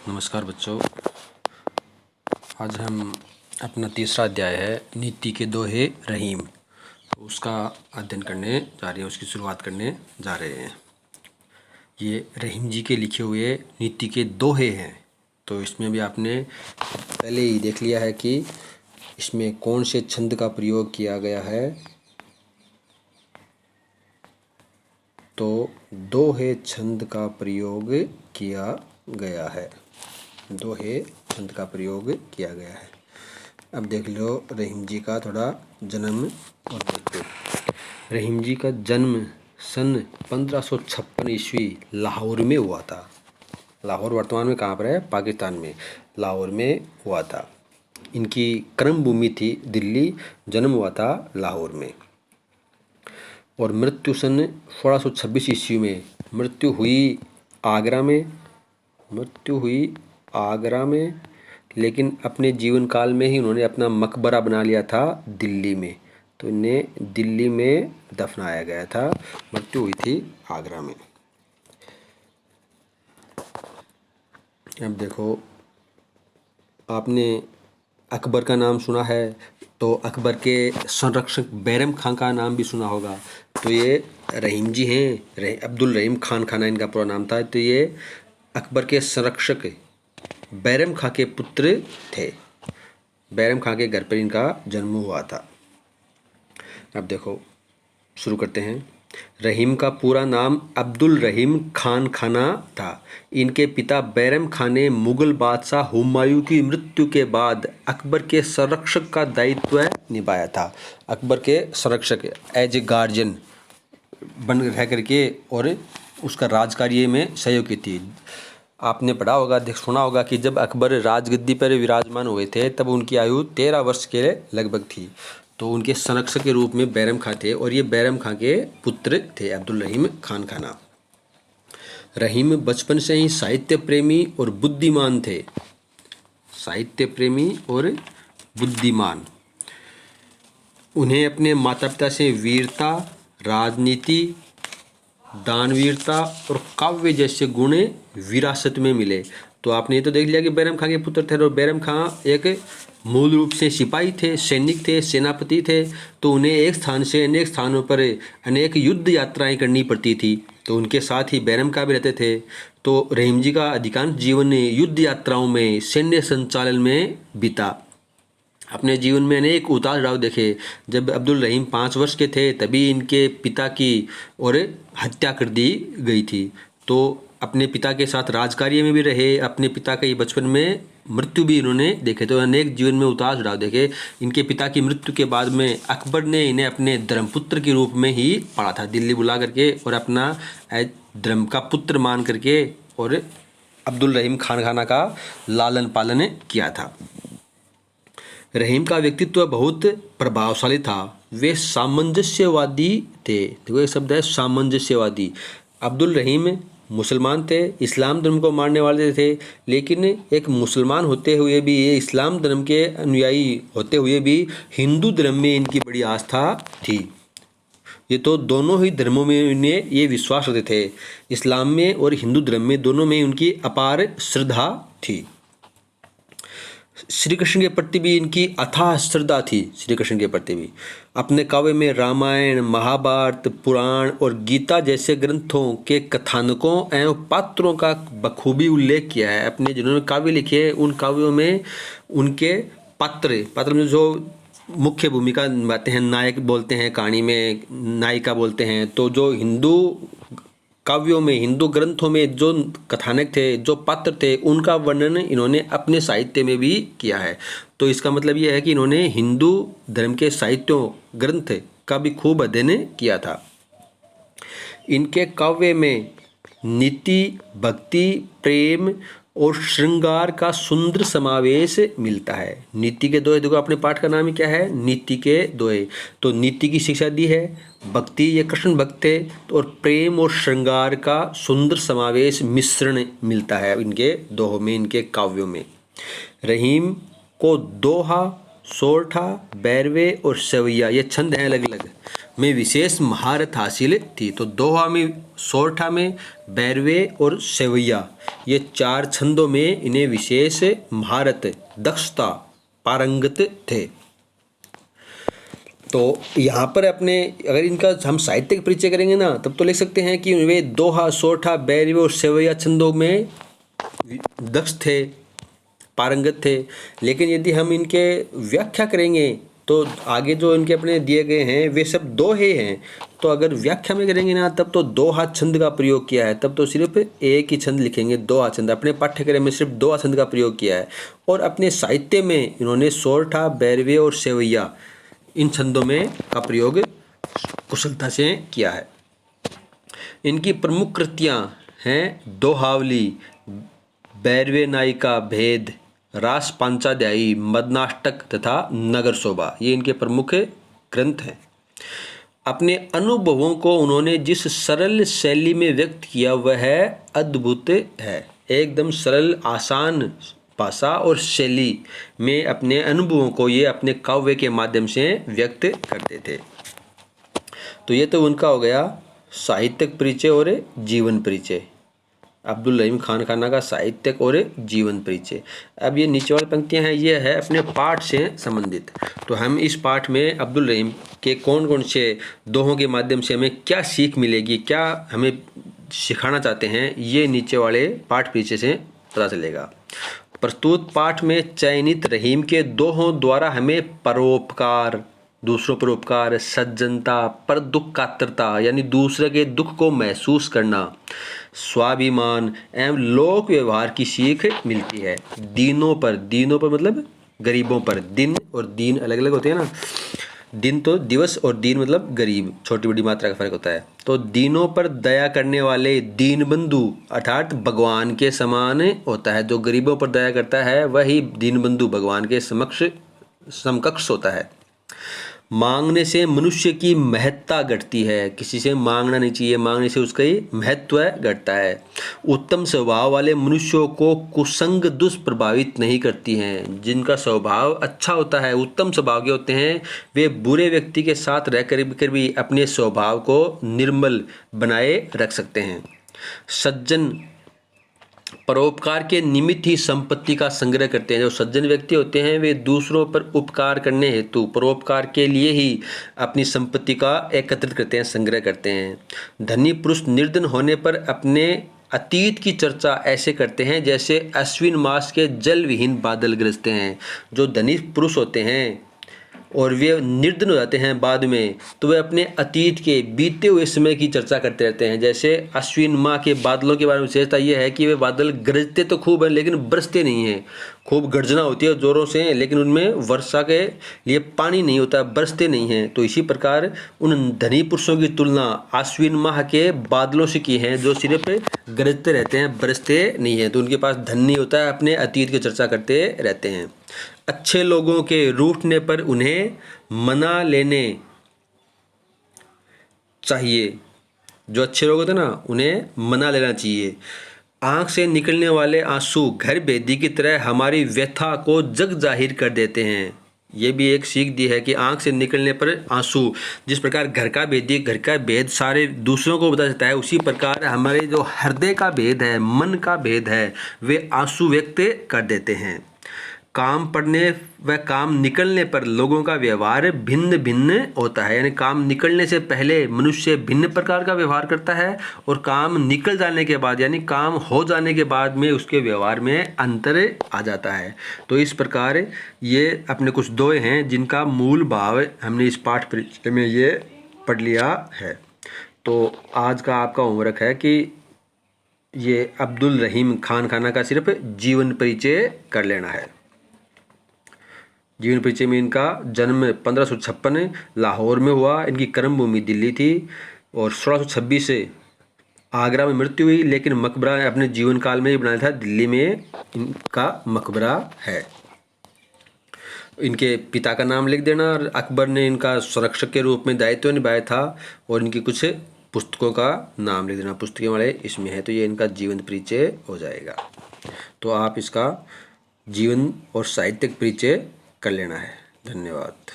नमस्कार बच्चों। आज हम अपना तीसरा अध्याय है नीति के दोहे रहीम, तो उसका अध्ययन करने जा रहे हैं, उसकी शुरुआत करने जा रहे हैं। ये रहीम जी के लिखे हुए नीति के दोहे हैं। तो इसमें भी आपने पहले ही देख लिया है कि इसमें कौन से छंद का प्रयोग किया गया है। तो दोहे छंद का प्रयोग किया गया है। दोहे छंद का प्रयोग किया गया है। अब देख लो रहीम जी का थोड़ा जन्म और मृत्यु। रहीम जी का जन्म सन 1556 ईस्वी लाहौर में हुआ था। लाहौर वर्तमान में कहाँ पर है? पाकिस्तान में, लाहौर में हुआ था। इनकी कर्म भूमि थी दिल्ली, जन्म हुआ था लाहौर में। और मृत्यु सन 1626 ईस्वी में मृत्यु हुई आगरा में। लेकिन अपने जीवन काल में ही उन्होंने अपना मकबरा बना लिया था दिल्ली में, तो इन्हें दिल्ली में दफनाया गया था। मृत्यु हुई थी आगरा में। अब देखो, आपने अकबर का नाम सुना है, तो अकबर के संरक्षक बैरम खां का नाम भी सुना होगा। तो ये रहीम जी हैं, अब्दुल रहीम खान खाना इनका पूरा नाम था। तो ये अकबर के संरक्षक बैरम खां के पुत्र थे। बैरम खां के घर पर इनका जन्म हुआ था। अब देखो, शुरू करते हैं। रहीम का पूरा नाम अब्दुल रहीम खान खाना था। इनके पिता बैरम खान ने मुगल बादशाह हुमायूं की मृत्यु के बाद अकबर के संरक्षक का दायित्व निभाया था। अकबर के संरक्षक एज ए गार्जियन बन रह करके और उसका राजकार्य में सहयोग की थी। आपने पढ़ा होगा, सुना होगा कि जब अकबर राजगद्दी पर विराजमान हुए थे तब उनकी आयु 13 वर्ष के लगभग थी। तो उनके संरक्षक के रूप में बैरम खां थे और ये बैरम खां के पुत्र थे अब्दुल रहीम खान खाना। रहीम बचपन से ही साहित्य प्रेमी और बुद्धिमान थे। साहित्य प्रेमी और बुद्धिमान। उन्हें अपने माता पिता से वीरता, राजनीति, दानवीरता और काव्य जैसे गुण विरासत में मिले। तो आपने ये तो देख लिया कि बैरम खां के पुत्र थे और बैरम खां एक मूल रूप से सिपाही थे, सैनिक थे, सेनापति थे। तो उन्हें एक स्थान से अनेक स्थानों पर अनेक युद्ध यात्राएं करनी पड़ती थी। तो उनके साथ ही बैरम खां भी रहते थे। तो रहीम जी का अधिकांश जीवन युद्ध यात्राओं में, सैन्य संचालन में बीता। अपने जीवन में अनेक उतार चढ़ाव देखे। जब अब्दुल रहीम 5 वर्ष के थे तभी इनके पिता की और हत्या कर दी गई थी। तो अपने पिता के साथ राजकार्य में भी रहे। अपने पिता का ये बचपन में मृत्यु भी इन्होंने देखे। तो अनेक जीवन में उतार चढ़ाव देखे। इनके पिता की मृत्यु के बाद में अकबर ने इन्हें अपने धर्मपुत्र के रूप में ही पाला था, दिल्ली बुला करके और अपना धर्म का पुत्र मान करके और अब्दुल रहीम खान खाना का लालन पालन किया था। रहीम का व्यक्तित्व बहुत प्रभावशाली था। वे सामंजस्यवादी थे। देखो ये शब्द है सामंजस्यवादी। अब्दुल रहीम मुसलमान थे, इस्लाम धर्म को मानने वाले थे। लेकिन एक मुसलमान होते हुए भी, ये इस्लाम धर्म के अनुयायी होते हुए भी हिंदू धर्म में इनकी बड़ी आस्था थी। ये तो दोनों ही धर्मों में इन्हें ये विश्वास रखते थे। इस्लाम में और हिंदू धर्म में दोनों में उनकी अपार श्रद्धा थी। श्री कृष्ण के प्रति भी इनकी अथाह श्रद्धा थी। श्री कृष्ण के प्रति भी अपने काव्य में रामायण, महाभारत, पुराण और गीता जैसे ग्रंथों के कथानकों एवं पात्रों का बखूबी उल्लेख किया है। अपने जिन्होंने काव्य लिखे उन काव्यों में उनके पात्र में जो मुख्य भूमिका निभाते हैं, नायक बोलते हैं, कहानी में नायिका बोलते हैं। तो जो हिंदू काव्यों में, हिंदू ग्रंथों में जो कथानक थे, जो पात्र थे, उनका वर्णन इन्होंने अपने साहित्य में भी किया है। तो इसका मतलब यह है कि इन्होंने हिंदू धर्म के साहित्यों, ग्रंथ का भी खूब अध्ययन किया था। इनके काव्य में नीति, भक्ति, प्रेम और श्रृंगार का सुंदर समावेश मिलता है। नीति के दोहे, देखो अपने पाठ का नाम ही क्या है? नीति के दोहे। तो नीति की शिक्षा दी है, भक्ति, ये कृष्ण भक्त थे, और प्रेम और श्रृंगार का सुंदर समावेश, मिश्रण मिलता है इनके दोहों में, इनके काव्यों में। रहीम को दोहा, सोरठा, बैरवे और सवैया, ये छंद हैं अलग अलग। में विशेष महारत हासिल थी। तो दोहा में, सोरठा में, बैरवे और सेवैया, ये 4 छंदों में इन्हें विशेष महारत, दक्षता, पारंगत थे। तो यहाँ पर अपने अगर इनका हम साहित्यिक परिचय करेंगे ना, तब तो लिख सकते हैं कि वे दोहा, सोरठा, बैरवे और सेवैया छंदों में दक्ष थे, पारंगत थे। लेकिन यदि हम इनके व्याख्या करेंगे तो आगे जो इनके अपने दिए गए हैं वे सब दोहे हैं। तो अगर व्याख्या में करेंगे ना, तब तो दोहा छंद का प्रयोग किया है, तब तो सिर्फ एक ही छंद लिखेंगे, दोहा छंद। अपने पाठ्यक्रम में सिर्फ दोहा छंद का प्रयोग किया है। और अपने साहित्य में इन्होंने सोरठा, बैरवे और सेवैया, इन छंदों में का प्रयोग कुशलता से किया है। इनकी प्रमुख कृतियाँ हैं दोहावली, बैरवे नायिका भेद, रास पांचाध्यायी, मदनाष्टक तथा नगर शोभा, ये इनके प्रमुख ग्रंथ हैं। अपने अनुभवों को उन्होंने जिस सरल शैली में व्यक्त किया वह अद्भुत है। एकदम सरल, आसान भाषा और शैली में अपने अनुभवों को ये अपने काव्य के माध्यम से व्यक्त करते थे। तो ये तो उनका हो गया साहित्यिक परिचय और जीवन परिचय, अब्दुल रहीम खान खाना का साहित्यिक और जीवन परिचय। अब ये नीचे वाली पंक्तियां हैं, ये है अपने पाठ से संबंधित। तो हम इस पाठ में अब्दुल रहीम के कौन कौन से दोहों के माध्यम से हमें क्या सीख मिलेगी, क्या हमें सिखाना चाहते हैं, ये नीचे वाले पाठ परिचय से पता चलेगा। प्रस्तुत पाठ में चयनित रहीम के दोहों द्वारा हमें परोपकार, दूसरों पर उपकार, सज्जनता, पर दुख कातरता यानी दूसरे के दुख को महसूस करना, स्वाभिमान एवं लोक व्यवहार की सीख मिलती है। दीनों पर मतलब गरीबों पर, दिन और दीन अलग अलग होते हैं ना, दिन तो दिवस और दीन मतलब गरीब, छोटी बड़ी मात्रा का फर्क होता है। तो दीनों पर दया करने वाले दीन बंधु अर्थात भगवान के समान होता है। जो गरीबों पर दया करता है वही दीन बंधु भगवान के समकक्ष होता है। मांगने से मनुष्य की महत्ता घटती है, किसी से मांगना नहीं चाहिए, मांगने से उसका ही महत्व घटता है। उत्तम स्वभाव वाले मनुष्यों को कुसंग दुष्प्रभावित नहीं करती हैं। जिनका स्वभाव अच्छा होता है, उत्तम स्वभाव के होते हैं, वे बुरे व्यक्ति के साथ रहकर भी अपने स्वभाव को निर्मल बनाए रख सकते हैं। सज्जन परोपकार के निमित्त ही संपत्ति का संग्रह करते हैं। जो सज्जन व्यक्ति होते हैं वे दूसरों पर उपकार करने हेतु परोपकार के लिए ही अपनी संपत्ति का एकत्रित करते हैं, संग्रह करते हैं। धनी पुरुष निर्धन होने पर अपने अतीत की चर्चा ऐसे करते हैं जैसे अश्विन मास के जल विहीन बादल गरजते हैं। जो धनी पुरुष होते हैं और वे निर्धन हो जाते हैं बाद में, तो वे अपने अतीत के बीते हुए समय की चर्चा करते रहते हैं। जैसे अश्विन माह के बादलों के बारे में विशेषता ये है कि वे बादल गरजते तो खूब हैं लेकिन बरसते नहीं हैं। खूब गर्जना होती है ज़ोरों से, लेकिन उनमें वर्षा के लिए पानी नहीं होता, बरसते नहीं हैं। तो इसी प्रकार उन धनी पुरुषों की तुलना अश्विन माह के बादलों से की है जो सिर्फ गरजते रहते हैं, बरसते नहीं हैं। तो उनके पास धन नहीं होता है, अपने अतीत की चर्चा करते रहते हैं। अच्छे लोगों के रूठने पर उन्हें मना लेने चाहिए। जो अच्छे लोग होते हैं ना, उन्हें मना लेना चाहिए। आँख से निकलने वाले आंसू घर भेदी की तरह हमारी व्यथा को जग जाहिर कर देते हैं। ये भी एक सीख दी है कि आँख से निकलने पर आंसू, जिस प्रकार घर का भेद सारे दूसरों को बता देता है, उसी प्रकार हमारे जो हृदय का भेद है, मन का भेद है, वे आंसू व्यक्त कर देते हैं। काम पड़ने व काम निकलने पर लोगों का व्यवहार भिन्न भिन्न होता है। यानी काम निकलने से पहले मनुष्य भिन्न प्रकार का व्यवहार करता है और काम निकल जाने के बाद यानी काम हो जाने के बाद में उसके व्यवहार में अंतर आ जाता है। तो इस प्रकार ये अपने कुछ दोहे हैं जिनका मूल भाव हमने इस पाठ परिचय में ये पढ़ लिया है। तो आज का आपका होमवर्क है कि ये अब्दुल रहीम खान खाना का सिर्फ जीवन परिचय कर लेना है। जीवन परिचय में इनका जन्म 1556 लाहौर में हुआ। इनकी कर्मभूमि दिल्ली थी और 1626 से आगरा में मृत्यु हुई, लेकिन मकबरा अपने जीवन काल में ही बनाया था, दिल्ली में इनका मकबरा है। इनके पिता का नाम लिख देना। और अकबर ने इनका संरक्षक के रूप में दायित्व निभाया था और इनकी कुछ पुस्तकों का नाम लिख देना, पुस्तकें वाले इसमें है। तो ये इनका जीवन परिचय हो जाएगा। तो आप इसका जीवन और साहित्यिक परिचय कर लेना है। धन्यवाद।